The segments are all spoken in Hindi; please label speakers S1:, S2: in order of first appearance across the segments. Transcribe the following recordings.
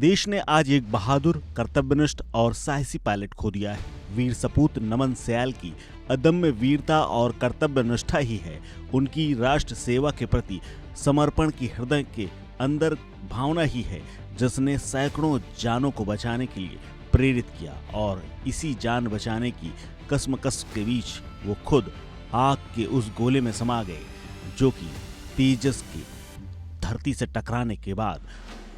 S1: देश ने आज एक बहादुर, कर्तव्यनिष्ठ और साहसी पायलट खो दिया है। वीर सपूत नमन सयाल की अदम्य वीरता और कर्तव्यनिष्ठा ही है उनकी राष्ट्र सेवा के प्रति समर्पण की हृदय के अंदर भावना ही है जिसने सैकड़ों जानों को बचाने के लिए प्रेरित किया। और इसी जान बचाने की कसमकस के बीच वो खुद आग के उस गोले में समा गए जो कि तेजस की धरती से टकराने के बाद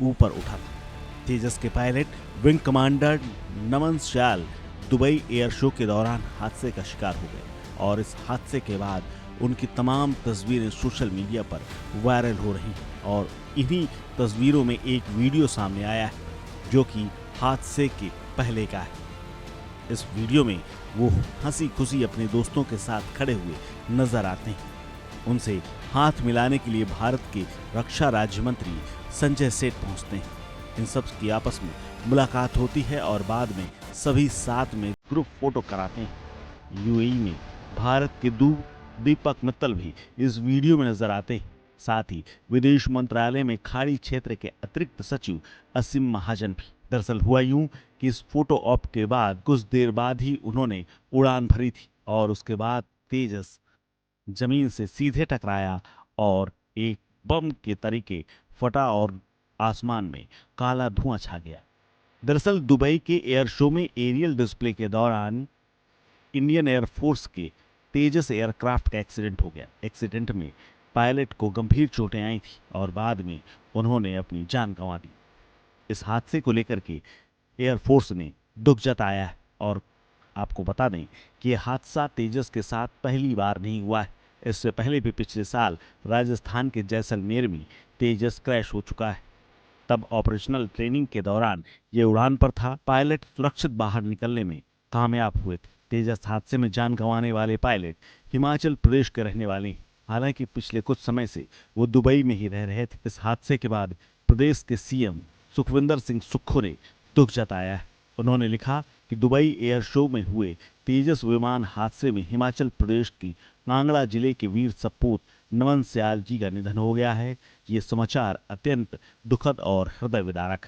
S1: ऊपर उठा था। तेजस के पायलट विंग कमांडर नमन सयाल दुबई एयर शो के दौरान हादसे का शिकार हो गए और इस हादसे के बाद उनकी तमाम तस्वीरें सोशल मीडिया पर वायरल हो रही हैं। और इन्हीं तस्वीरों में एक वीडियो सामने आया है जो कि हादसे के पहले का है। इस वीडियो में वो हंसी खुशी अपने दोस्तों के साथ खड़े हुए नजर आते हैं। उनसे हाथ मिलाने के लिए भारत के रक्षा राज्य मंत्री संजय सेठ पहुंचते हैं। इन सब की आपस में मुलाकात होती है और बाद में सभी साथ में ग्रुप फोटो कराते हैं। यूएई में भारत के दीपक मित्तल भी इस वीडियो में नजर आते हैं। साथ ही विदेश मंत्रालय में खाड़ी क्षेत्र के अतिरिक्त सचिव असीम महाजन भी। दरअसल हुआ यूं कि इस फोटो ऑप के बाद कुछ देर बाद ही उन्होंने उड़ान भरी थी और उसके बाद तेजस जमीन से सीधे टकराया और एक बम के तरीके फटा और आसमान में काला धुआं छा गया। दरअसल दुबई के एयर शो में एरियल डिस्प्ले के दौरान इंडियन एयरफोर्स के तेजस एयरक्राफ्ट का एक्सीडेंट हो गया। एक्सीडेंट में पायलट को गंभीर चोटें आई थी और बाद में उन्होंने अपनी जान गंवा दी। इस हादसे को लेकर के एयरफोर्स ने दुख जताया है और आपको बता दें कि यह हादसा तेजस के साथ पहली बार नहीं हुआ है। इससे पहले भी पिछले साल राजस्थान के जैसलमेर में तेजस क्रैश हो चुका है। तब ऑपरेशनल ट्रेनिंग के दौरान ये उड़ान पर था। पायलट सुरक्षित बाहर निकलने में कामयाब हुए थे। तेजस हादसे में जान गंवाने वाले पायलट हिमाचल प्रदेश के रहने वाले हैं। हालांकि पिछले कुछ समय से वो दुबई में ही रह रहे थे। इस हादसे के बाद प्रदेश के सीएम सुखविंदर सिंह सुक्खू ने दुख जताया है। उन्होंने लिखा कि दुबई एयर शो में हुए तेजस विमान हादसे में हिमाचल प्रदेश की कांगड़ा जिले के वीर सपूत नमन सयाल जी का निधन हो गया है। ये समाचार अत्यंत दुखद और हृदय विदारक।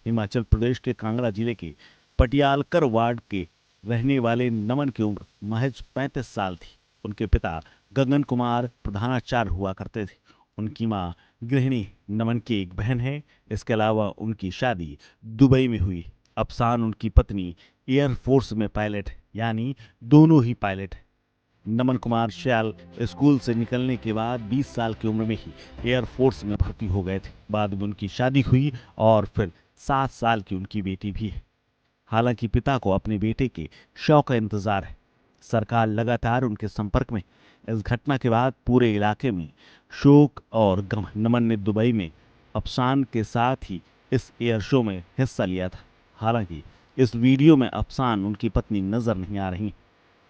S1: हिमाचल प्रदेश के कांगड़ा जिले के पटियालकर वार्ड के रहने वाले नमन की उम्र महज 35 साल थी। उनके पिता गगन कुमार प्रधानाचार्य हुआ करते थे। उनकी मां गृहिणी। नमन की एक बहन है। इसके अलावा उनकी शादी दुबई में हुई। अफसान उनकी पत्नी एयरफोर्स में पायलट यानी दोनों ही पायलट। नमन कुमार सयाल स्कूल से निकलने के बाद 20 साल की उम्र में ही एयरफोर्स में भर्ती हो गए थे। बाद में उनकी शादी हुई और फिर 7 साल की उनकी बेटी भी है। हालांकि पिता को अपने बेटे के शव का इंतजार है। सरकार लगातार उनके संपर्क में। इस घटना के बाद पूरे इलाके में शोक और गम। नमन ने दुबई में अफसान के साथ ही इस एयर शो में हिस्सा लिया था। हालांकि इस वीडियो में अफसान उनकी पत्नी नजर नहीं आ रही।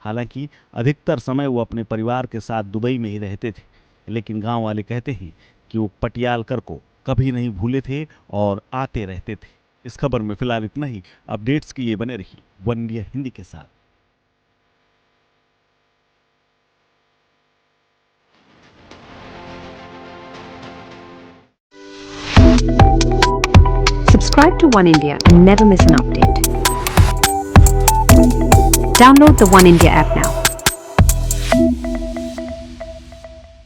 S1: हालांकि अधिकतर समय वो अपने परिवार के साथ दुबई में ही रहते थे, लेकिन गांव वाले कहते हैं कि वो पटियालकर को कभी नहीं भूले थे और आते रहते थे। इस खबर में फिलहाल इतना ही। अपडेट्स के लिए बने रहिए वन इंडिया हिंदी के साथ।
S2: Subscribe to One India and never miss an update. Download the One India app now.